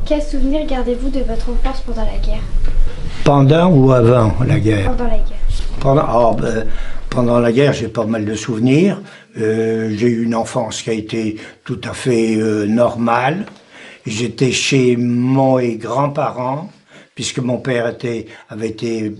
Quel souvenir gardez-vous de votre enfance pendant la guerre? Pendant ou avant la guerre? Pendant la guerre. Pendant la guerre, j'ai pas mal de souvenirs. J'ai eu une enfance qui a été tout à fait normale. J'étais chez mes grands-parents, puisque mon père avait été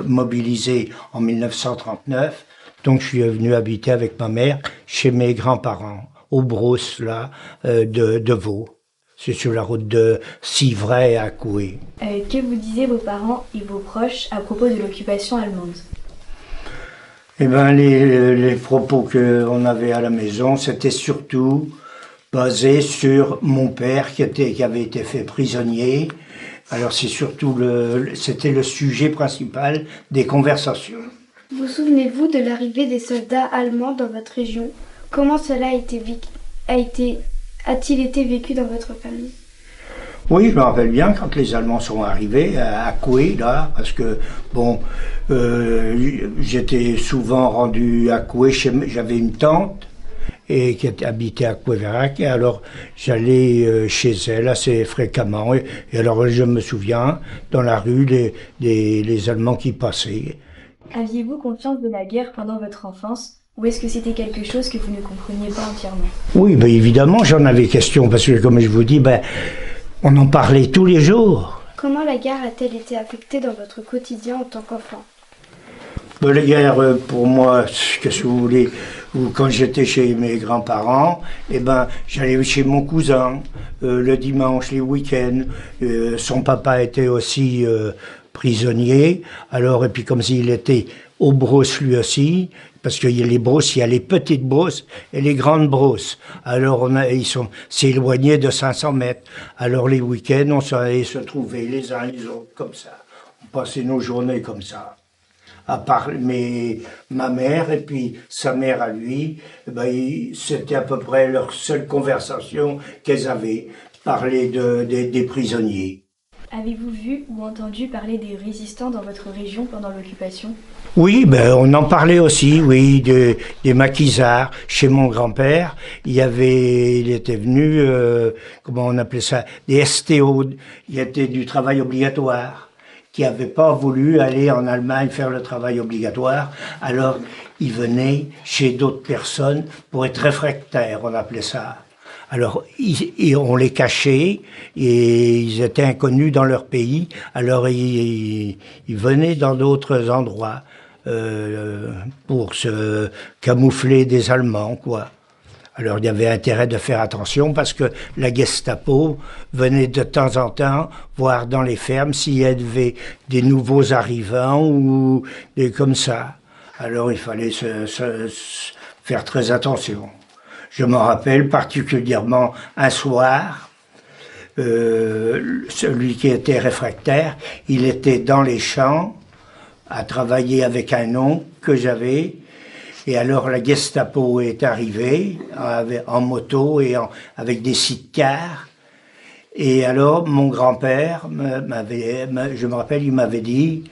mobilisé en 1939. Donc je suis venu habiter avec ma mère chez mes grands-parents, au Brousse, là, de Vaud. C'est sur la route de Civray à Coué. Que vous disaient vos parents et vos proches à propos de l'occupation allemande? Eh ben, les propos qu'on avait à la maison, c'était surtout basé sur mon père qui avait été fait prisonnier. Alors c'est surtout c'était le sujet principal des conversations. Vous souvenez-vous de l'arrivée des soldats allemands dans votre région? Comment cela a-t-il été vécu dans votre famille? Oui, je me rappelle bien quand les Allemands sont arrivés à Coué, là, parce que, bon, j'étais souvent rendu à Coué, j'avais une tante et qui habitait à Couéverac, et alors j'allais chez elle assez fréquemment, et alors je me souviens, dans la rue, les Allemands qui passaient. Aviez-vous conscience de la guerre pendant votre enfance? Ou est-ce que c'était quelque chose que vous ne compreniez pas entièrement? Oui, ben évidemment, j'en avais question, parce que comme je vous dis, on en parlait tous les jours. Comment la guerre a-t-elle été affectée dans votre quotidien en tant qu'enfant? La guerre, pour moi, qu'est-ce que vous voulez, quand j'étais chez mes grands-parents, j'allais chez mon cousin, le dimanche, les week-ends. Son papa était aussi prisonnier, alors, et puis comme s'il était aux brousses lui aussi, parce qu'il y a les brousses, il y a les petites brousses et les grandes brousses. Alors ils sont s'éloignés de 500 mètres. Alors les week-ends, on allait se trouver les uns les autres comme ça. On passait nos journées comme ça. À part ma mère et puis sa mère à lui, c'était à peu près leur seule conversation qu'elles avaient, parler des prisonniers. Avez-vous vu ou entendu parler des résistants dans votre région pendant l'occupation? Oui, on en parlait aussi, oui, des maquisards. Chez mon grand-père, il était venu, comment on appelait ça, des STO, il y était du travail obligatoire, qui n'avaient pas voulu aller en Allemagne faire le travail obligatoire. Alors, ils venaient chez d'autres personnes pour être réfractaires, on appelait ça. Alors, on les cachait et ils étaient inconnus dans leur pays. Alors, ils venaient dans d'autres endroits pour se camoufler des Allemands, quoi. Alors, il y avait intérêt de faire attention parce que la Gestapo venait de temps en temps voir dans les fermes s'il y avait des nouveaux arrivants ou des comme ça. Alors, il fallait faire très attention. Je me rappelle particulièrement un soir, celui qui était réfractaire, il était dans les champs à travailler avec un oncle que j'avais. Et alors la Gestapo est arrivée en moto et avec des sidecars. Et alors mon grand-père je me rappelle, il m'avait dit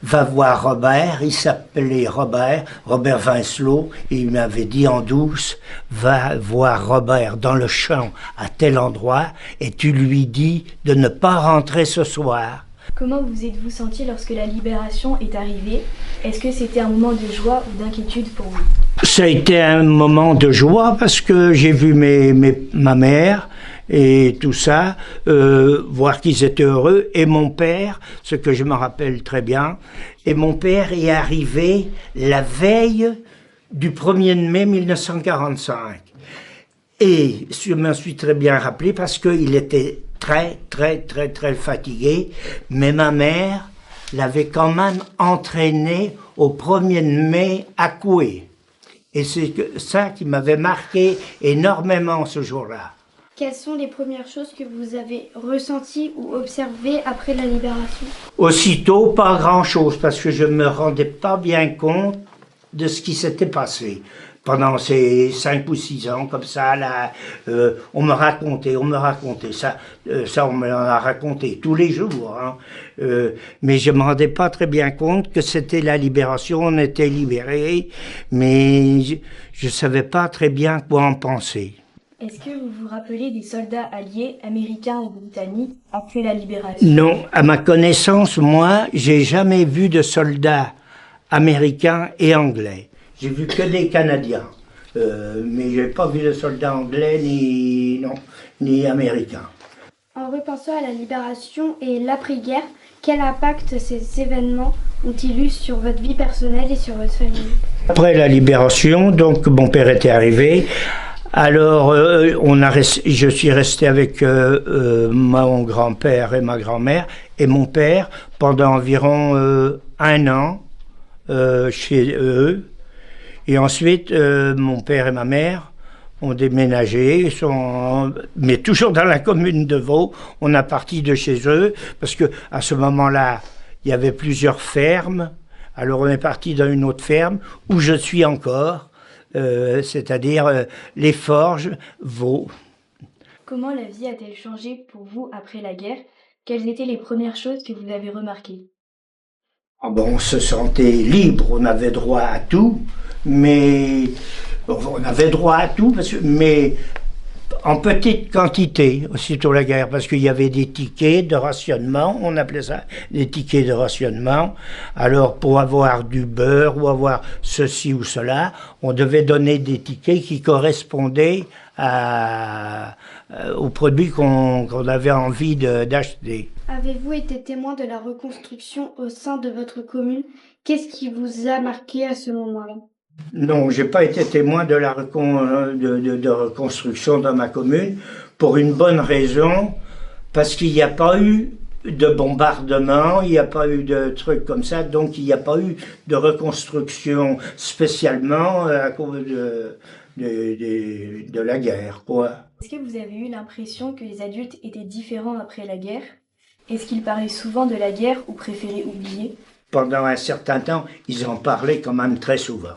va voir Robert. Il s'appelait Robert Vincelot, et il m'avait dit en douce, va voir Robert dans le champ à tel endroit et tu lui dis de ne pas rentrer ce soir. Comment vous êtes-vous senti lorsque la libération est arrivée? Est-ce que c'était un moment de joie ou d'inquiétude pour vous? Ça a été un moment de joie parce que j'ai vu ma mère et tout ça, voir qu'ils étaient heureux, et mon père, ce que je me rappelle très bien, et mon père est arrivé la veille du 1er mai 1945. Et je m'en suis très bien rappelé parce qu'il était très fatigué, mais ma mère l'avait quand même entraîné au 1er mai à Coué. Et c'est ça qui m'avait marqué énormément ce jour-là. Quelles sont les premières choses que vous avez ressenties ou observées après la libération? Aussitôt, pas grand-chose, parce que je ne me rendais pas bien compte de ce qui s'était passé. Pendant ces 5 ou 6 ans, comme ça, là, on me racontait ça, on me l'en a raconté tous les jours, hein. Mais je me rendais pas très bien compte que c'était la libération, on était libérés, mais je savais pas très bien quoi en penser. Est-ce que vous vous rappelez des soldats alliés, américains ou britanniques, après la libération? Non, à ma connaissance, moi, j'ai jamais vu de soldats américains et anglais. J'ai vu que des Canadiens, mais j'ai pas vu de soldats anglais ni américains. En repensant à la libération et l'après-guerre, quel impact ces événements ont-ils eu sur votre vie personnelle et sur votre famille? Après la libération, donc mon père était arrivé. Alors, je suis resté avec mon grand-père et ma grand-mère et mon père pendant environ 1 an chez eux. Et ensuite, mon père et ma mère ont déménagé, mais toujours dans la commune de Vaud. On a parti de chez eux parce que à ce moment-là, il y avait plusieurs fermes. Alors, on est parti dans une autre ferme où je suis encore. C'est-à-dire les Forges, Vaud. Comment la vie a-t-elle changé pour vous après la guerre? Quelles étaient les premières choses que vous avez remarquées? Ah bon, on se sentait libre, on avait droit à tout, mais on avait droit à tout, mais en petite quantité, aussitôt la guerre, parce qu'il y avait des tickets de rationnement, on appelait ça des tickets de rationnement. Alors, pour avoir du beurre ou avoir ceci ou cela, on devait donner des tickets qui correspondaient aux produits qu'on avait envie d'acheter. Avez-vous été témoin de la reconstruction au sein de votre commune? Qu'est-ce qui vous a marqué à ce moment-là? Non, j'ai pas été témoin de la reconstruction dans ma commune pour une bonne raison, parce qu'il n'y a pas eu de bombardement, il n'y a pas eu de trucs comme ça, donc il n'y a pas eu de reconstruction spécialement à cause de la guerre, quoi. Est-ce que vous avez eu l'impression que les adultes étaient différents après la guerre? Est-ce qu'ils parlaient souvent de la guerre ou préféraient oublier? Pendant un certain temps, ils en parlaient quand même très souvent.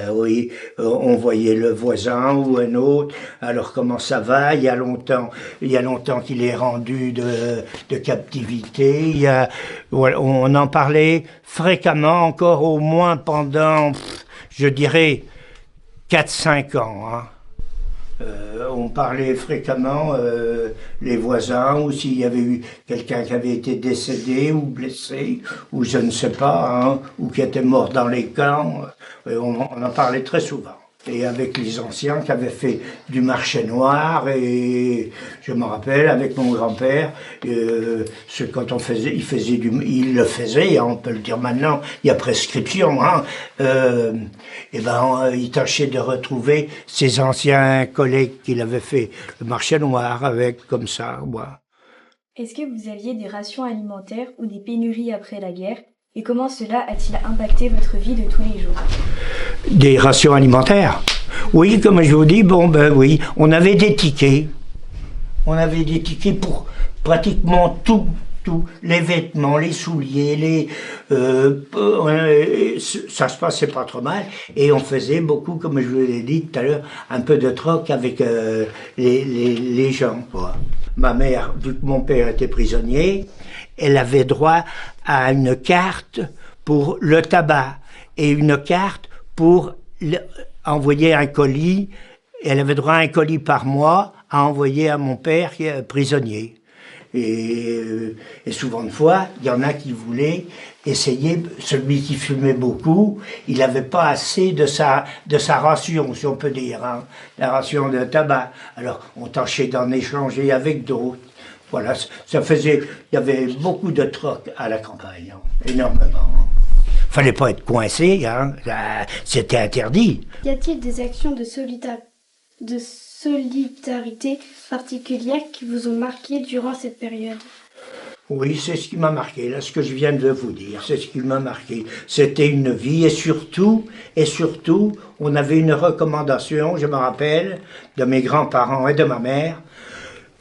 Oui, on voyait le voisin ou un autre. Alors comment ça va? Il y a longtemps qu'il est rendu de captivité. On en parlait fréquemment, encore au moins pendant, je dirais, 4-5 ans. Hein. On parlait fréquemment, les voisins, ou s'il y avait eu quelqu'un qui avait été décédé ou blessé, ou je ne sais pas, hein, ou qui était mort dans les camps, on en parlait très souvent. Et avec les anciens qui avaient fait du marché noir, et je me rappelle avec mon grand-père, quand il le faisait, hein, on peut le dire maintenant, il y a prescription, hein, il tâchait de retrouver ses anciens collègues qu'il avait fait le marché noir avec, comme ça, moi. Est-ce que vous aviez des rations alimentaires ou des pénuries après la guerre? Et comment cela a-t-il impacté votre vie de tous les jours? Des rations alimentaires? Oui, comme je vous dis, oui, on avait des tickets. On avait des tickets pour pratiquement tout, les vêtements, les souliers, ça se passait pas trop mal. Et on faisait beaucoup, comme je vous l'ai dit tout à l'heure, un peu de troc avec les gens, quoi. Ma mère, vu que mon père était prisonnier, elle avait droit à une carte pour le tabac et une carte pour envoyer un colis. Elle avait droit à un colis par mois à envoyer à mon père qui est prisonnier. Et souvent de fois, il y en a qui voulaient essayer, celui qui fumait beaucoup, il n'avait pas assez de sa ration, si on peut dire, hein, la ration de tabac. Alors on tâchait d'en échanger avec d'autres. Voilà, il y avait beaucoup de troc à la campagne, hein, énormément. Fallait pas être coincé, hein, c'était interdit. Y a-t-il des actions de solidarité particulières qui vous ont marqué durant cette période? Oui, c'est ce qui m'a marqué, là, ce que je viens de vous dire, c'est ce qui m'a marqué. C'était une vie, et surtout, on avait une recommandation, je me rappelle, de mes grands-parents et de ma mère,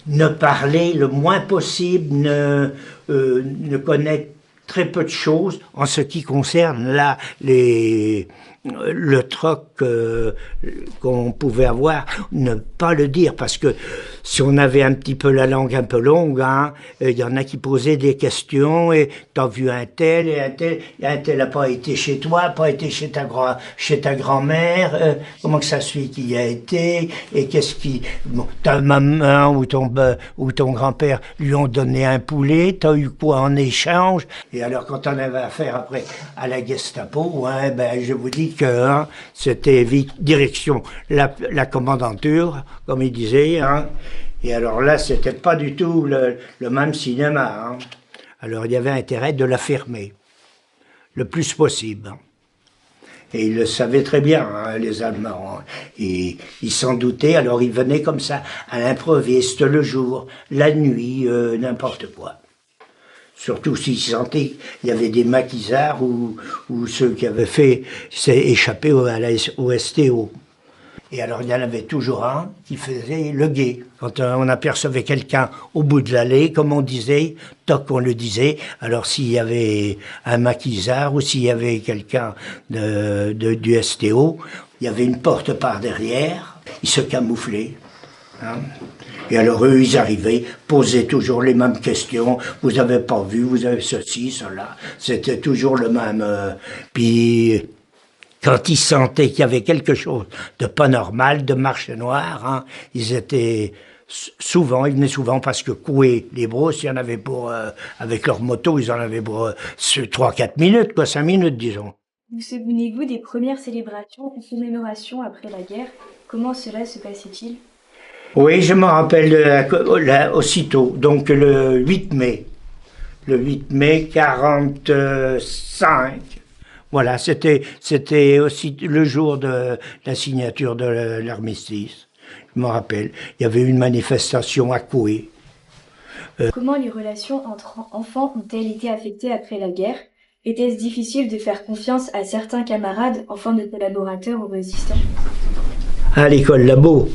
ne parler le moins possible, ne connaître très peu de choses en ce qui concerne là les le troc qu'on pouvait avoir, ne pas le dire, parce que si on avait un petit peu la langue un peu longue, hein, il y en a qui posaient des questions, et t'as vu un tel, et un tel n'a pas été chez toi, pas été chez ta grand-mère, comment que ça se fait qu'il y a été, et qu'est-ce qui, bon, ta maman ou ton grand-père lui ont donné un poulet, t'as eu quoi en échange? Et alors quand on avait affaire après à la Gestapo, hein, ben je vous dis que hein, c'était vite direction la commandanture, comme il disait, hein. Et alors là, c'était pas du tout le même cinéma, hein. Alors il y avait intérêt de la fermer le plus possible. Et ils le savaient très bien, hein, les Allemands. Hein. Et ils s'en doutaient, alors ils venaient comme ça, à l'improviste, le jour, la nuit, n'importe quoi. Surtout s'ils sentaient qu'il y avait des maquisards ou ceux qui avaient fait échapper au STO. Et alors il y en avait toujours un qui faisait le guet. Quand on apercevait quelqu'un au bout de l'allée, comme on disait, toc on le disait, alors s'il y avait un maquisard ou s'il y avait quelqu'un du STO, il y avait une porte par derrière, ils se camouflaient. Hein. Et alors eux, ils arrivaient, posaient toujours les mêmes questions. Vous avez pas vu, vous avez ceci, cela. C'était toujours le même. Puis quand ils sentaient qu'il y avait quelque chose de pas normal, de marché noir, hein, ils étaient souvent, ils venaient souvent parce que couer les brosses, il y en avait pour avec leur moto, ils en avaient pour 3-4 minutes, quoi, 5 minutes, disons. Vous souvenez-vous des premières célébrations ou commémorations après la guerre? Comment cela se passait-il? Oui, je me rappelle aussitôt, donc le 8 mai. Le 8 mai 45. Voilà, c'était aussi le jour de la signature de l'armistice. Je me rappelle, il y avait une manifestation à Coué. Comment les relations entre enfants ont-elles été affectées après la guerre? Était-ce difficile de faire confiance à certains camarades, enfants de collaborateurs ou résistants? À l'école labo.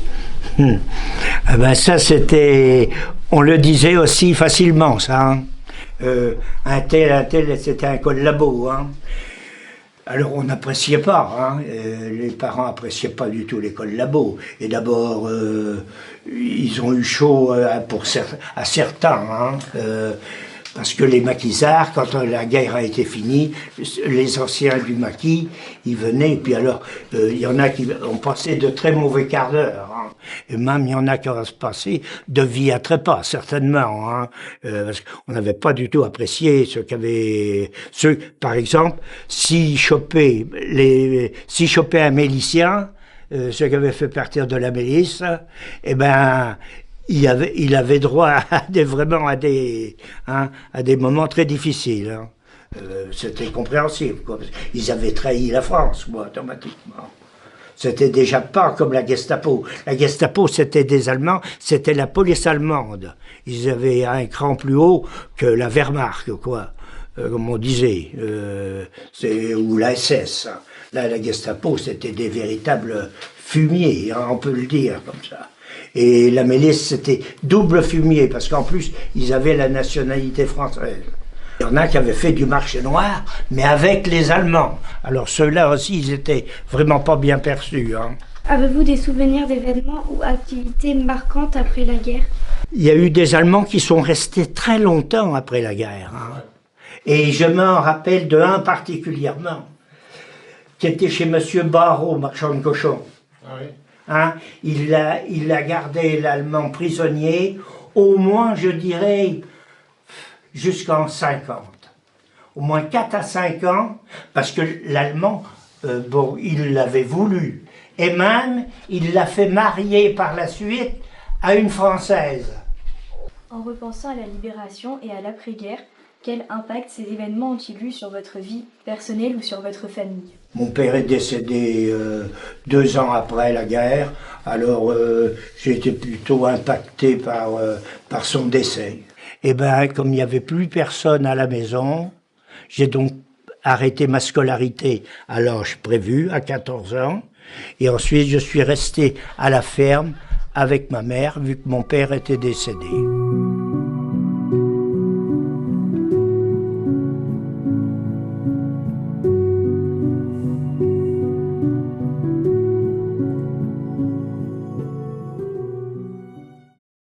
Ben ça c'était, on le disait aussi facilement ça. Hein. Un tel, c'était un collabo. Hein. Alors on n'appréciait pas, hein. Les parents n'appréciaient pas du tout les collabos. Et d'abord, ils ont eu chaud à certains. Hein. Parce que les maquisards, quand la guerre a été finie, les anciens du maquis, ils venaient, et puis alors, il y en a qui ont passé de très mauvais quarts d'heure, hein. Et même il y en a qui ont passé de vie à trépas, certainement, hein. Parce qu'on n'avait pas du tout apprécié par exemple, s'ils chopaient un milicien, ceux qui avaient fait partir de la milice, eh ben, il avait droit vraiment à des moments très difficiles. Hein. C'était compréhensible, quoi. Ils avaient trahi la France, quoi, automatiquement. C'était déjà pas comme la Gestapo. La Gestapo, c'était des Allemands, c'était la police allemande. Ils avaient un cran plus haut que la Wehrmacht, quoi, comme on disait, ou la SS. Hein. Là, la Gestapo, c'était des véritables fumiers, hein, on peut le dire comme ça. Et la milice, c'était double fumier, parce qu'en plus, ils avaient la nationalité française. Il y en a qui avaient fait du marché noir, mais avec les Allemands. Alors ceux-là aussi, ils étaient vraiment pas bien perçus. Hein. Avez-vous des souvenirs d'événements ou activités marquantes après la guerre? Il y a eu des Allemands qui sont restés très longtemps après la guerre. Hein. Et je m'en rappelle de un particulièrement, qui était chez Monsieur Barrault, marchand de cochons. Ah oui. Hein, il a gardé l'Allemand prisonnier, au moins, je dirais, jusqu'en 50. Au moins 4 à 5 ans, parce que l'Allemand, il l'avait voulu. Et même, il l'a fait marier par la suite à une Française. En repensant à la libération et à l'après-guerre, quel impact ces événements ont-ils eu sur votre vie personnelle ou sur votre famille? Mon père est décédé 2 ans après la guerre, alors j'ai été plutôt impacté par son décès. Et ben, comme il n'y avait plus personne à la maison, j'ai donc arrêté ma scolarité à l'âge prévu, à 14 ans, et ensuite je suis resté à la ferme avec ma mère, vu que mon père était décédé.